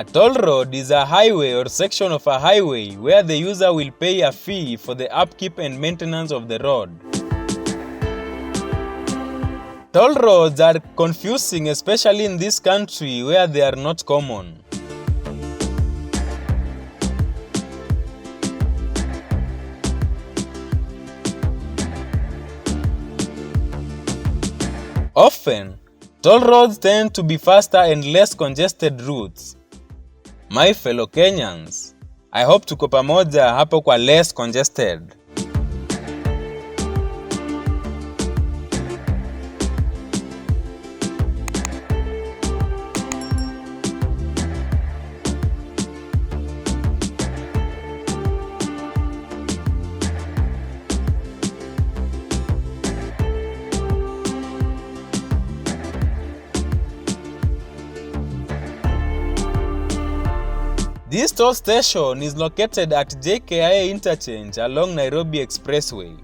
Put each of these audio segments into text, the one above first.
A toll road is a highway or section of a highway where the user will pay a fee for the upkeep and maintenance of the road. Toll roads are confusing, especially in this country where they are not common. Often, toll roads tend to be faster and less congested routes. My fellow Kenyans, I hope tuko pamoja hapo kwa less congested. This toll station is located at JKIA interchange along Nairobi Expressway.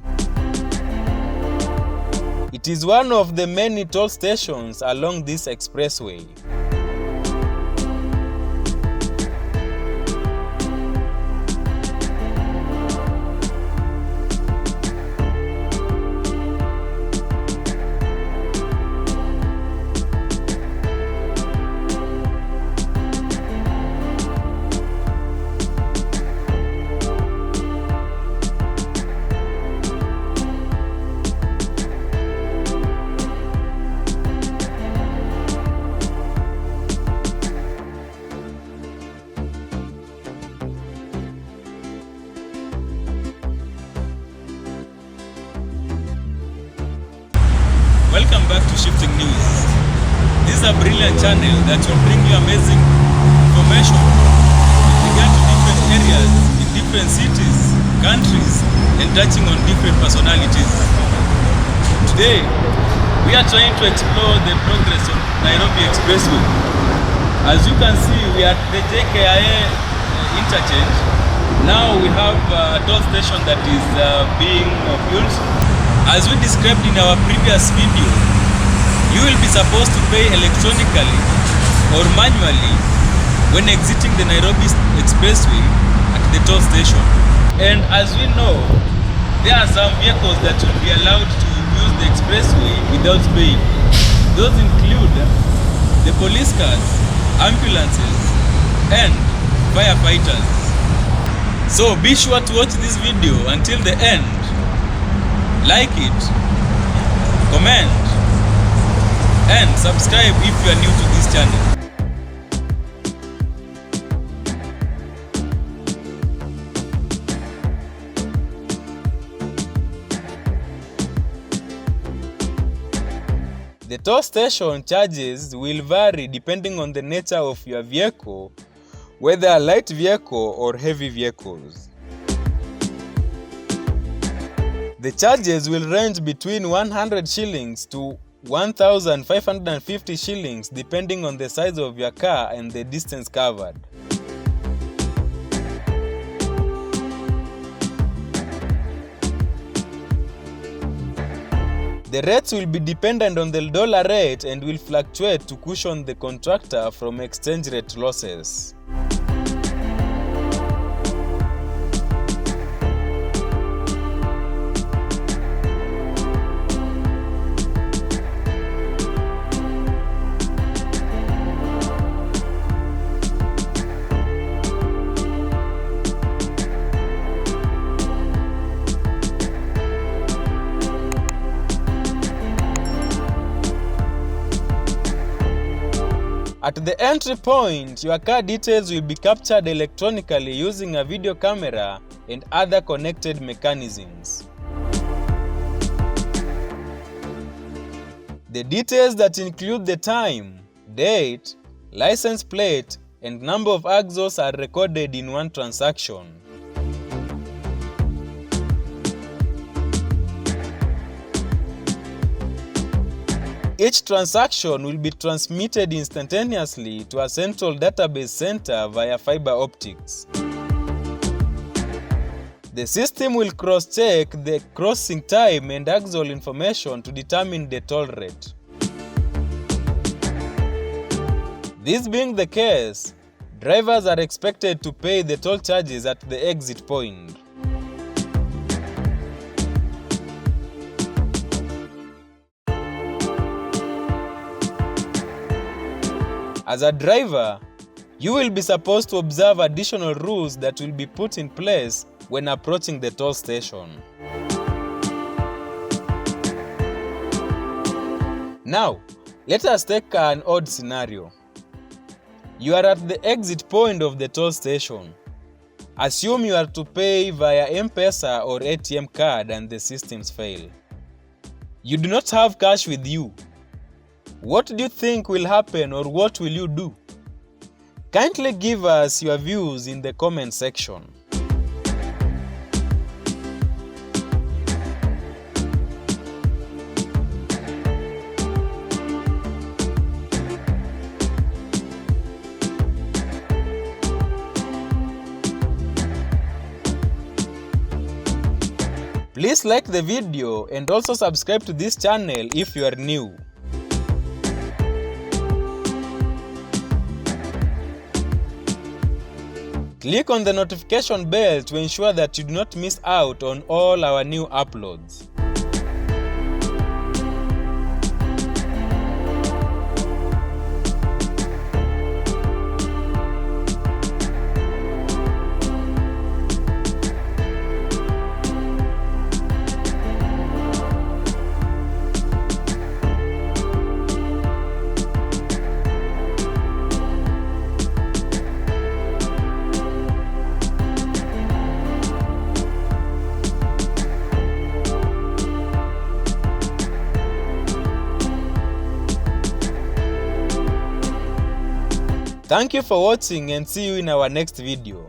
It is one of the many toll stations along this expressway. Welcome back to Shifting News. This is a brilliant channel that will bring you amazing information with regard to different areas in different cities, countries, and touching on different personalities. Today, we are trying to explore the progress of Nairobi Expressway. As you can see, we are at the JKIA interchange. Now we have a toll station that is being built. As we described in our previous video, you will be supposed to pay electronically or manually when exiting the Nairobi Expressway at the toll station. And as we know, there are some vehicles that will be allowed to use the expressway without paying. Those include the police cars, ambulances, and firefighters. So be sure to watch this video until the end. Like it, comment, and subscribe if you are new to this channel. The toll station charges will vary depending on the nature of your vehicle, whether a light vehicle or heavy vehicles. The charges will range between 100 shillings to 1,550 shillings depending on the size of your car and the distance covered. The rates will be dependent on the dollar rate and will fluctuate to cushion the contractor from exchange rate losses. At the entry point, your car details will be captured electronically using a video camera and other connected mechanisms. The details that include the time, date, license plate, and number of axles are recorded in one transaction. Each transaction will be transmitted instantaneously to a central database center via fiber optics. The system will cross-check the crossing time and axle information to determine the toll rate. This being the case, Drivers are expected to pay the toll charges at the exit point. As a driver, you will be supposed to observe additional rules that will be put in place when approaching the toll station. Now, let us take an odd scenario. You are at the exit point of the toll station. Assume you are to pay via M-Pesa or ATM card and the systems fail. You do not have cash with you. What do you think will happen, or what will you do? Kindly give us your views in the comment section. Please like the video and also subscribe to this channel if you are new. Click on the notification bell to ensure that you do not miss out on all our new uploads. Thank you for watching and see you in our next video.